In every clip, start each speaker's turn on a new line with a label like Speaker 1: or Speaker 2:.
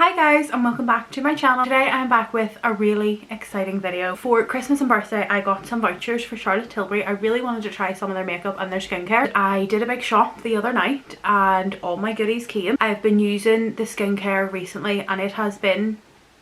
Speaker 1: Hi guys and welcome back to my channel. Today I'm back with a really exciting video. For Christmas and birthday I got some vouchers for Charlotte Tilbury. I really wanted to try some of their makeup and their skincare. I did a big shop the other night and all my goodies came. I've been using the skincare recently and it has been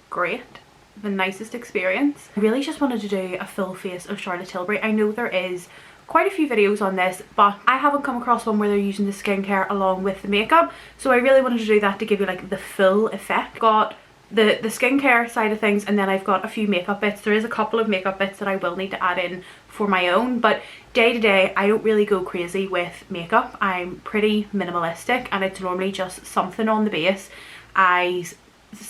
Speaker 1: great. The nicest experience. I really just wanted to do a full face of Charlotte Tilbury. I know there is quite a few videos on this, but I haven't come across one where they're using the skincare along with the makeup, so I really wanted to do that to give you like the full effect. Got the skincare side of things, and then I've got a few makeup bits. There is a couple of makeup bits that I will need to add in for my own, but day to day I don't really go crazy with makeup. I'm pretty minimalistic and it's normally just something on the base, eyes,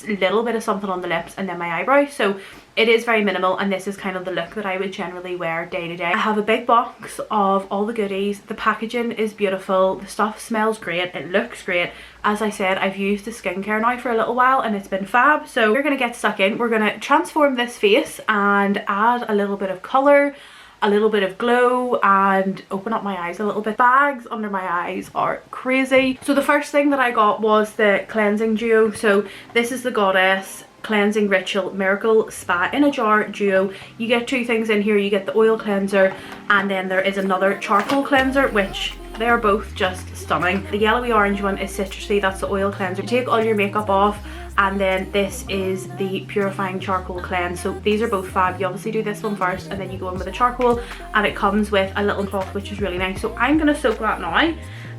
Speaker 1: a little bit of something on the lips, and then my eyebrows. So it is very minimal, and this is kind of the look that I would generally wear day to day. I have a big box of all the goodies. The packaging is beautiful, the stuff smells great, it looks great. As I said, I've used the skincare now for a little while and it's been fab. So we're gonna get stuck in. We're gonna transform this face and add a little bit of colour, a little bit of glow, and open up my eyes a little bit. Bags under my eyes are crazy. So the first thing that I got was the cleansing duo. So this is the Goddess Cleansing Ritual Miracle Spa in a Jar duo. You get two things in here. You get the oil cleanser and then there is another charcoal cleanser, which they are both just stunning. The yellowy orange one is citrusy, that's the oil cleanser. Take all your makeup off, and then this is the purifying charcoal cleanse. So these are both fab. You obviously do this one first and then you go in with the charcoal, and it comes with a little cloth which is really nice. So I'm gonna soak that now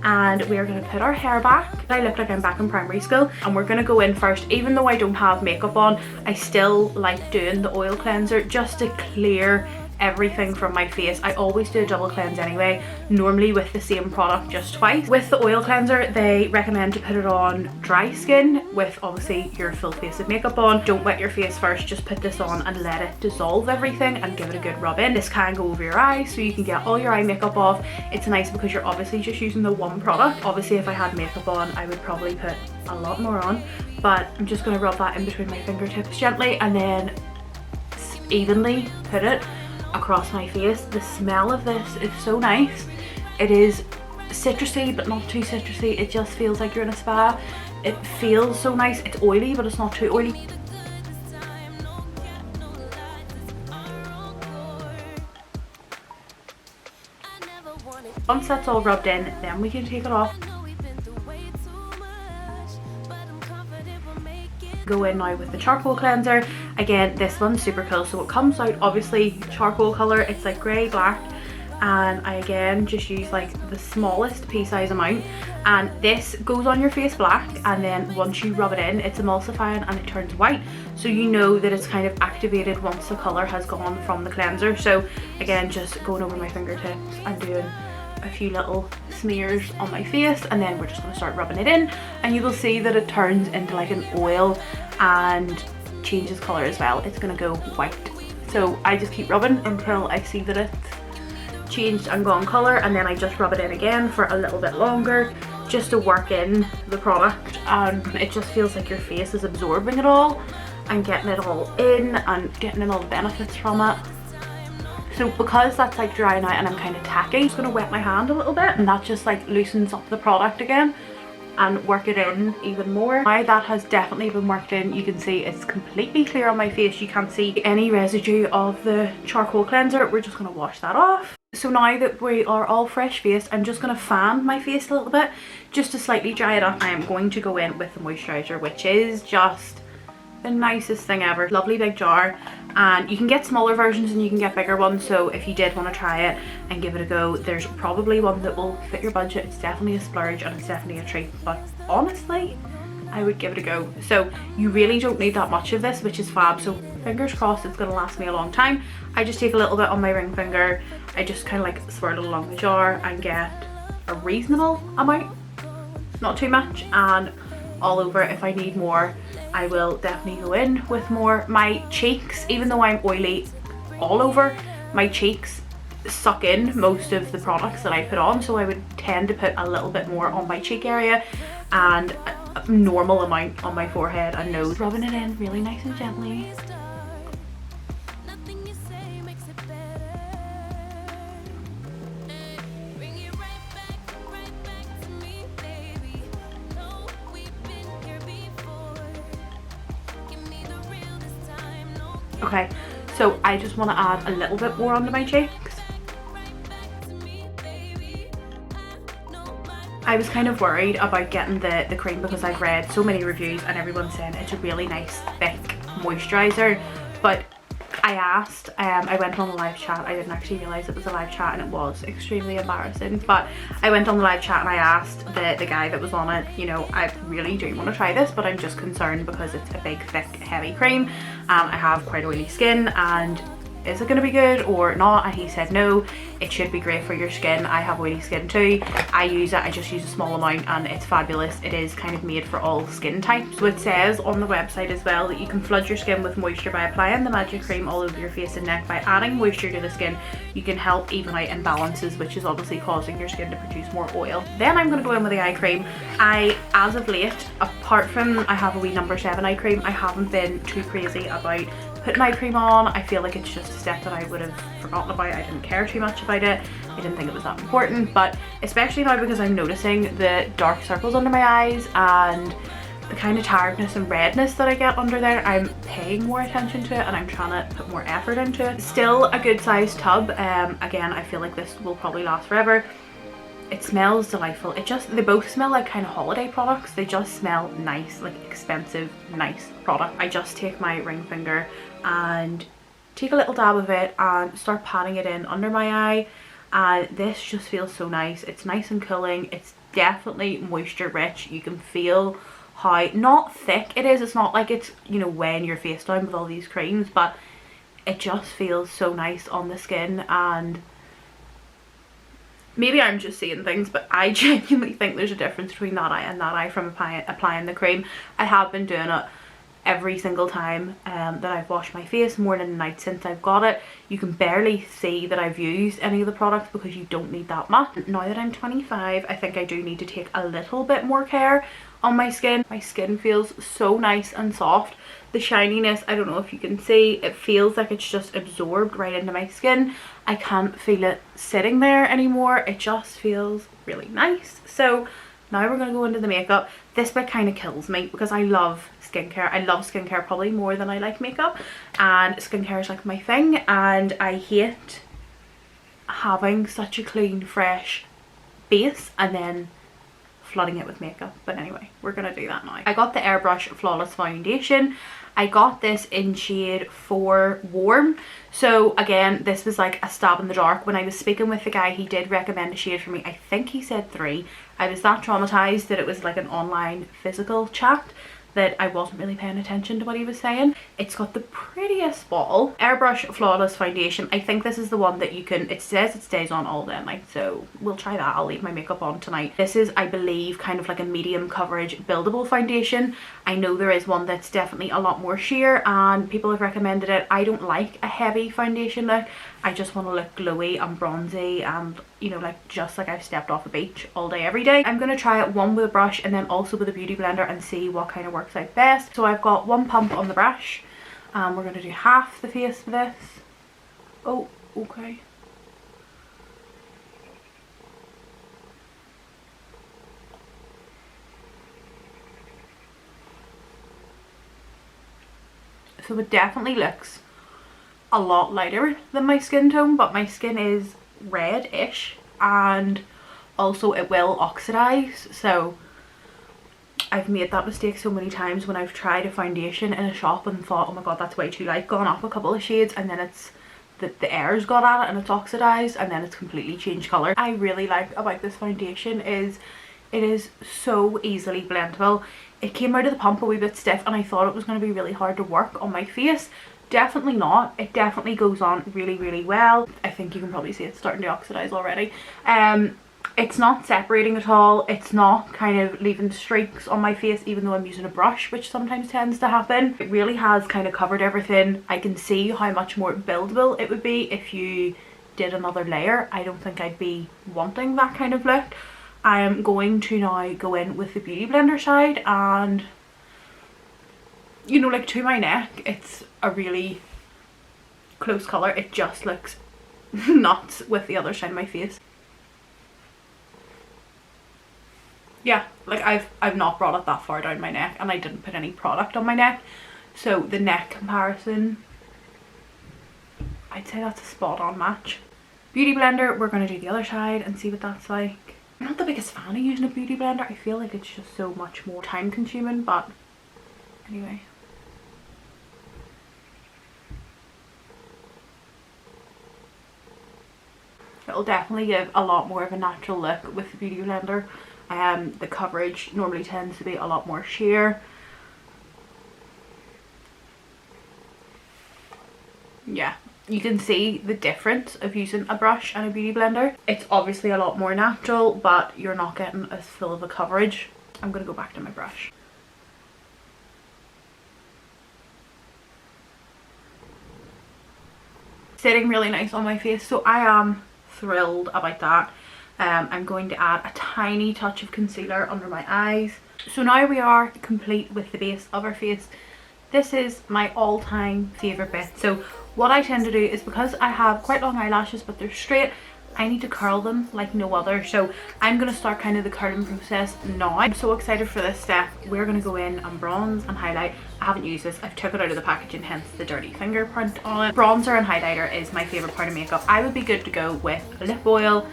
Speaker 1: and we're gonna put our hair back. I look like I'm back in primary school, and we're gonna go in first. Even though I don't have makeup on, I still like doing the oil cleanser just to clear everything from my face. I always do a double cleanse anyway, normally with the same product just twice. With the oil cleanser they recommend to put it on dry skin with obviously your full face of makeup on. Don't wet your face first, just put this on and let it dissolve everything and give it a good rub in. This can go over your eyes so you can get all your eye makeup off. It's nice because you're obviously just using the one product. Obviously if I had makeup on I would probably put a lot more on, but I'm just going to rub that in between my fingertips gently and then evenly put it across my face. The smell of this is so nice. It is citrusy but not too citrusy. It just feels like you're in a spa. It feels so nice. It's oily but it's not too oily. Once that's all rubbed in, then we can take it off. Go in now with the charcoal cleanser. Again, this one's super cool. So it comes out obviously charcoal color. It's like grey black, and I again just use like the smallest pea size amount, and this goes on your face black, and then once you rub it in it's emulsifying and it turns white, so you know that it's kind of activated once the color has gone from the cleanser. So again, just going over my fingertips and doing a few little smears on my face, and then we're just going to start rubbing it in, and you will see that it turns into like an oil and changes color as well. It's going to go white. So I just keep rubbing until I see that it's changed and gone color, and then I just rub it in again for a little bit longer just to work in the product, and it just feels like your face is absorbing it all and getting it all in and getting in all the benefits from it. So because that's like drying out and I'm kind of tacky, I'm just going to wet my hand a little bit, and that just like loosens up the product again and work it in even more. Now that has definitely been worked in, you can see it's completely clear on my face. You can't see any residue of the charcoal cleanser. We're just going to wash that off. So now that we are all fresh faced, I'm just going to fan my face a little bit just to slightly dry it up. I am going to go in with the moisturizer, which is just the nicest thing ever. Lovely big jar, and you can get smaller versions and you can get bigger ones, so if you did want to try it and give it a go, there's probably one that will fit your budget. It's definitely a splurge and it's definitely a treat, but honestly I would give it a go. So you really don't need that much of this, which is fab. So fingers crossed it's going to last me a long time. I just take a little bit on my ring finger, I just kind of like swirl it along the jar and get a reasonable amount, not too much, and all over. If I need more I will definitely go in with more. My cheeks, even though I'm oily all over, my cheeks suck in most of the products that I put on, so I would tend to put a little bit more on my cheek area and a normal amount on my forehead and nose. Rubbing it in really nice and gently. Okay, so I just want to add a little bit more onto my cheeks. I was kind of worried about getting the cream because I've read so many reviews and everyone's saying it's a really nice thick moisturiser, but I asked, I went on the live chat. I didn't actually realise it was a live chat and it was extremely embarrassing, but I went on the live chat and I asked the guy that was on it, you know, I really do want to try this, but I'm just concerned because it's a big thick heavy cream. I have quite oily skin, and is it going to be good or not? And he said no, it should be great for your skin. I have oily skin too. I use it, I just use a small amount and it's fabulous. It is kind of made for all skin types. So it says on the website as well that you can flood your skin with moisture by applying the magic cream all over your face and neck. By adding moisture to the skin, you can help even out imbalances, which is obviously causing your skin to produce more oil. Then I'm going to go in with the eye cream. As of late, apart from I have a wee number 7 eye cream, I haven't been too crazy about putting eye cream on. I feel like it's just a step that I would have forgotten about. I didn't care too much about it. I didn't think it was that important, but especially now because I'm noticing the dark circles under my eyes and the kind of tiredness and redness that I get under there, I'm paying more attention to it and I'm trying to put more effort into it. Still a good sized tub. Again, I feel like this will probably last forever. It smells delightful. They both smell like kind of holiday products. They just smell nice, like expensive, nice product. I just take my ring finger and take a little dab of it and start patting it in under my eye, and this just feels so nice. It's nice and cooling. It's definitely moisture rich. You can feel how not thick it is. It's not like it's, you know, weighing your face down with all these creams, but it just feels so nice on the skin. And maybe I'm just seeing things, but I genuinely think there's a difference between that eye and that eye from applying the cream. I have been doing it every single time that I've washed my face, morning and night, since I've got it. You can barely see that I've used any of the products because you don't need that much. Now that I'm 25, I think I do need to take a little bit more care on my skin. My skin feels so nice and soft. The shininess, I don't know if you can see, it feels like it's just absorbed right into my skin. I can't feel it sitting there anymore. It just feels really nice. So now we're going to go into the makeup. This bit kind of kills me because I love skincare. I love skincare probably more than I like makeup, and skincare is like my thing, and I hate having such a clean, fresh base and then flooding it with makeup. But anyway, we're going to do that now. I got the Airbrush Flawless Foundation. I got this in shade 4 Warm. So again, this was like a stab in the dark. When I was speaking with the guy, he did recommend a shade for me. I think he said 3. I was that traumatized that it was like an online physical chat that I wasn't really paying attention to what he was saying. It's got the prettiest bottle. Airbrush Flawless Foundation. I think this is the one that you can, it says it stays on all day and night, so we'll try that. I'll leave my makeup on tonight. This is, I believe, kind of like a medium coverage buildable foundation. I know there is one that's definitely a lot more sheer and people have recommended it. I don't like a heavy foundation look. I just want to look glowy and bronzy and, you know, like just like I've stepped off a beach all day every day. I'm going to try it one with a brush and then also with a beauty blender and see what kind of works out best. So I've got one pump on the brush and we're going to do half the face for this. Oh, okay. So it definitely looks a lot lighter than my skin tone, but my skin is red-ish and also it will oxidize. So I've made that mistake so many times when I've tried a foundation in a shop and thought, oh my god, that's way too light, gone up a couple of shades, and then it's the air's got at it and it's oxidized and then it's completely changed colour. I really like about this foundation is it is so easily blendable. It came out of the pump a wee bit stiff and I thought it was going to be really hard to work on my face. Definitely not. It definitely goes on really, really well. I think you can probably see it's starting to oxidize already. It's not separating at all. It's not kind of leaving streaks on my face even though I'm using a brush, which sometimes tends to happen. It really has kind of covered everything. I can see how much more buildable it would be if you did another layer. I don't think I'd be wanting that kind of look. I am going to now go in with the beauty blender side and, you know, like to my neck, it's a really close colour. It just looks nuts with the other side of my face. Yeah, like I've not brought it that far down my neck and I didn't put any product on my neck. So the neck comparison I'd say that's a spot on match. Beauty blender, we're going to do the other side and see what that's like. I'm not the biggest fan of using a beauty blender. I feel like it's just so much more time consuming, but anyway. It'll definitely give a lot more of a natural look with the beauty blender. The coverage normally tends to be a lot more sheer. Yeah, you can see the difference of using a brush and a beauty blender. It's obviously a lot more natural, but you're not getting as full of a coverage. I'm gonna go back to my brush. Sitting really nice on my face, so I am thrilled about that. I'm going to add a tiny touch of concealer under my eyes. So now we are complete with the base of our face. This is my all-time favourite bit. So what I tend to do is, because I have quite long eyelashes but they're straight, I need to curl them like no other. So I'm going to start kind of the curling process now. I'm so excited for this step. We're going to go in and bronze and highlight. I haven't used this. I've took it out of the packaging, hence the dirty fingerprint on it. Bronzer and highlighter is my favourite part of makeup. I would be good to go with lip oil,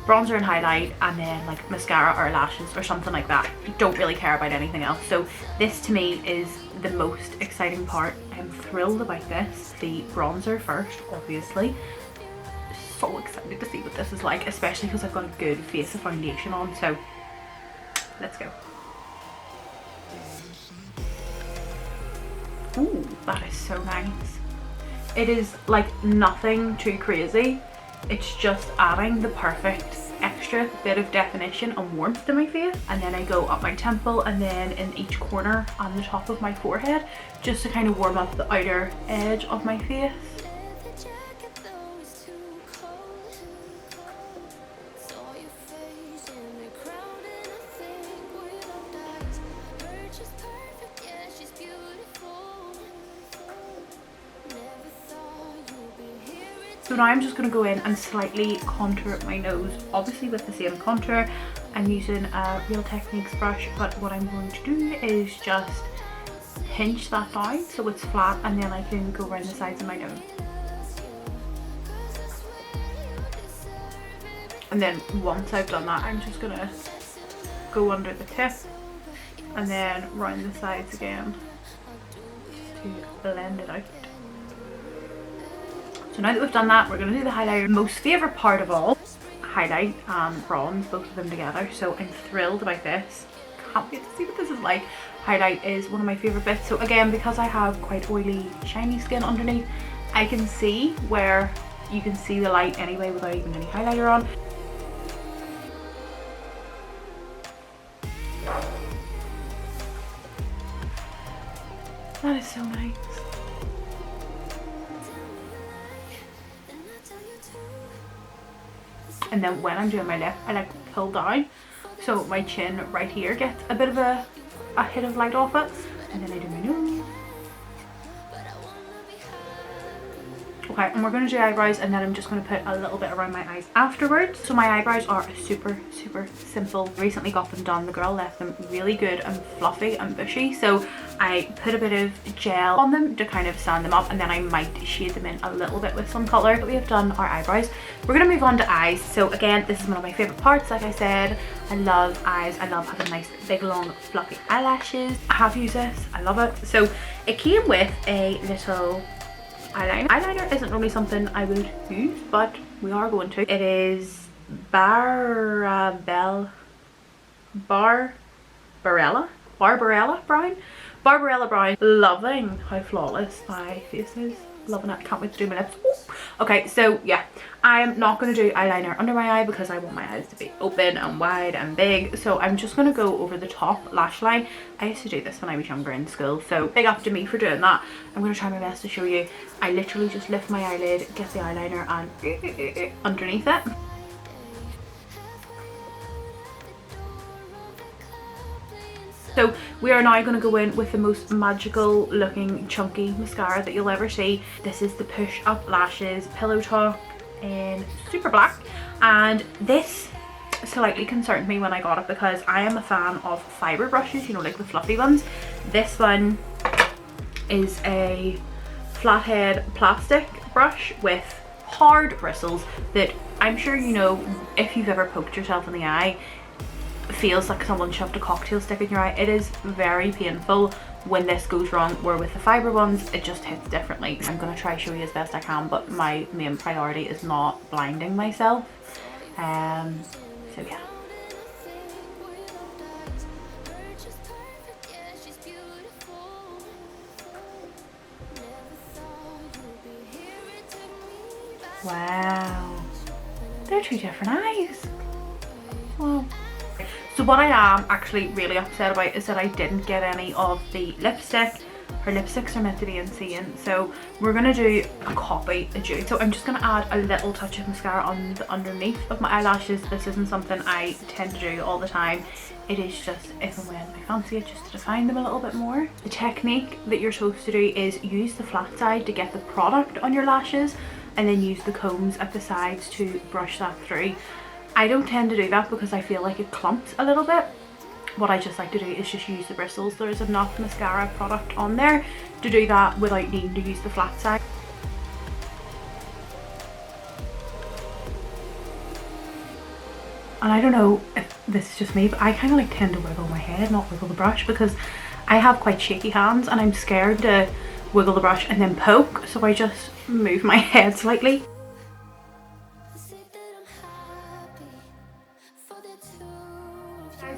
Speaker 1: bronzer and highlight, and then like mascara or lashes or something like that. I don't really care about anything else. So this to me is the most exciting part. I'm thrilled about this. The bronzer first, obviously. So excited to see what this is like, especially because I've got a good face of foundation on. So let's go. Ooh, that is so nice. It is like nothing too crazy. It's just adding the perfect extra bit of definition and warmth to my face. And then I go up my temple and then in each corner on the top of my forehead, just to kind of warm up the outer edge of my face. So now I'm just going to go in and slightly contour my nose, obviously with the same contour. I'm using a Real Techniques brush, but what I'm going to do is just pinch that down so it's flat, and then I can go around the sides of my nose. And then once I've done that, I'm just going to go under the tip and then round the sides again to blend it out. So now that we've done that, we're going to do the highlighter. Most favourite part of all, highlight and bronze, both of them together. So I'm thrilled about this. Can't wait to see what this is like. Highlight is one of my favourite bits. So again, because I have quite oily, shiny skin underneath, I can see where you can see the light anyway without even any highlighter on. That is so nice. And then when I'm doing my lip, I like to pull down so my chin right here gets a bit of a hit of light off it, and then I do my nose. Okay, and we're going to do eyebrows, and then I'm just going to put a little bit around my eyes afterwards. So my eyebrows are super simple. Recently got them done. The girl left them really good and fluffy and bushy, so I put a bit of gel on them to kind of stand them up, and then I might shade them in a little bit with some colour. But we have done our eyebrows. We're going to move on to eyes. So again, this is one of my favourite parts. Like I said, I love eyes. I love having nice big long fluffy eyelashes. I have used this. I love it. So it came with a little eyeliner. Eyeliner isn't really something I would use, but we are going to. It is Barbarella brown. Loving how flawless my face is. Loving it. Can't wait to do my lips. Okay, so yeah, I am not going to do eyeliner under my eye because I want my eyes to be open and wide and big. So I'm just going to go over the top lash line. I used to do this when I was younger in school, so big up to me for doing that. I'm going to try my best to show you. I literally just lift my eyelid, get the eyeliner and underneath it. So we are now going to go in with the most magical looking chunky mascara that you'll ever see. This is the Push Up Lashes Pillow Talk in super black, and this slightly concerned me when I got it because I am a fan of fibre brushes, you know, like the fluffy ones. This one is a flathead plastic brush with hard bristles that I'm sure you know, if you've ever poked yourself in the eye, feels like someone shoved a cocktail stick in your eye. It is very painful when this goes wrong, where with the fibre ones it just hits differently. I'm going to try show you as best I can, but my main priority is not blinding myself. So yeah. Wow, they're two different eyes. Wow. So what I am actually really upset about is that I didn't get any of the lipstick. Her lipsticks are meant to be insane, so we're gonna do a copy of Jude. So I'm just gonna add a little touch of mascara on the underneath of my eyelashes. This isn't something I tend to do all the time. It is just if and when I fancy it, just to define them a little bit more. The technique that you're supposed to do is use the flat side to get the product on your lashes, and then use the combs at the sides to brush that through. I don't tend to do that because I feel like it clumps a little bit. What I just like to do is just use the bristles. There's enough mascara product on there to do that without needing to use the flat side. And I don't know if this is just me, but I kind of like tend to wiggle my head, not wiggle the brush, because I have quite shaky hands and I'm scared to wiggle the brush and then poke, so I just move my head slightly.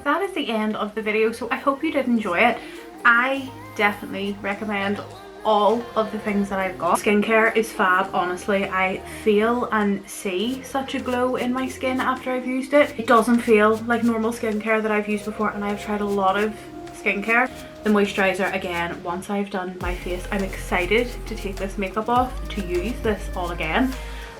Speaker 1: That is the end of the video, so I hope you did enjoy it. I definitely recommend all of the things that I've got. Skincare is fab, honestly. I feel and see such a glow in my skin after I've used it. It doesn't feel like normal skincare that I've used before, and I've tried a lot of skincare. The moisturizer, again, once I've done my face, I'm excited to take this makeup off, to use this all again.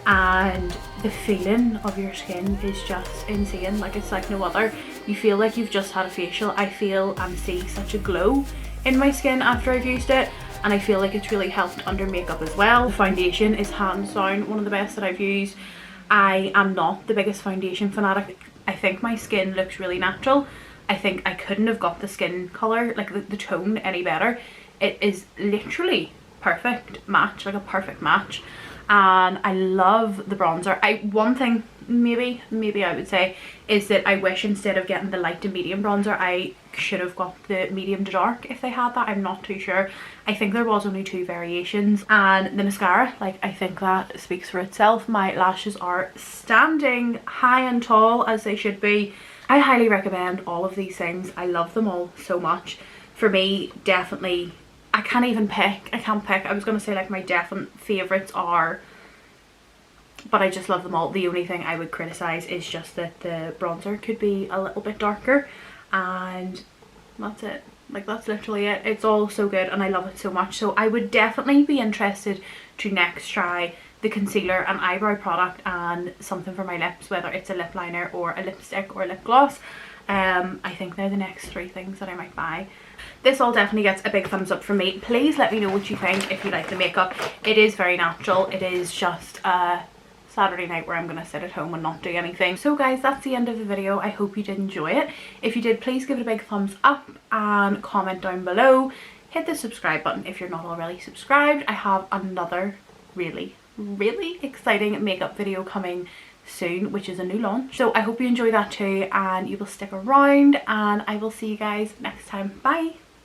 Speaker 1: And the feeling of your skin is just insane. Like, it's like no other. You feel like you've just had a facial. I feel and see such a glow in my skin after I've used it, and I feel like it's really helped under makeup as well. The foundation is hands down one of the best that I've used. I am not the biggest foundation fanatic. I think my skin looks really natural. I think I couldn't have got the skin colour, like the tone, any better. It is literally perfect match, like a perfect match. And I love the bronzer. One thing maybe I would say is that I wish instead of getting the light to medium bronzer, I should have got the medium to dark if they had that. I'm not too sure. I think there was only 2 variations. And the mascara, like, I think that speaks for itself. My lashes are standing high and tall as they should be. I highly recommend all of these things. I love them all so much. For me, definitely, I can't even pick. I can't pick. I was going to say like my definite favourites are, but I just love them all. The only thing I would criticise is just that the bronzer could be a little bit darker, and that's it. Like, that's literally it. It's all so good and I love it so much. So I would definitely be interested to next try the concealer and eyebrow product and something for my lips, whether it's a lip liner or a lipstick or a lip gloss. I think they're the next 3 things that I might buy. This all definitely gets a big thumbs up from me. Please let me know what you think if you like the makeup. It is very natural. It is just a Saturday night where I'm going to sit at home and not do anything. So guys, that's the end of the video. I hope you did enjoy it. If you did, please give it a big thumbs up and comment down below. Hit the subscribe button if you're not already subscribed. I have another really exciting makeup video coming soon, which is a new launch. So I hope you enjoy that too, and you will stick around, and I will see you guys next time. Bye.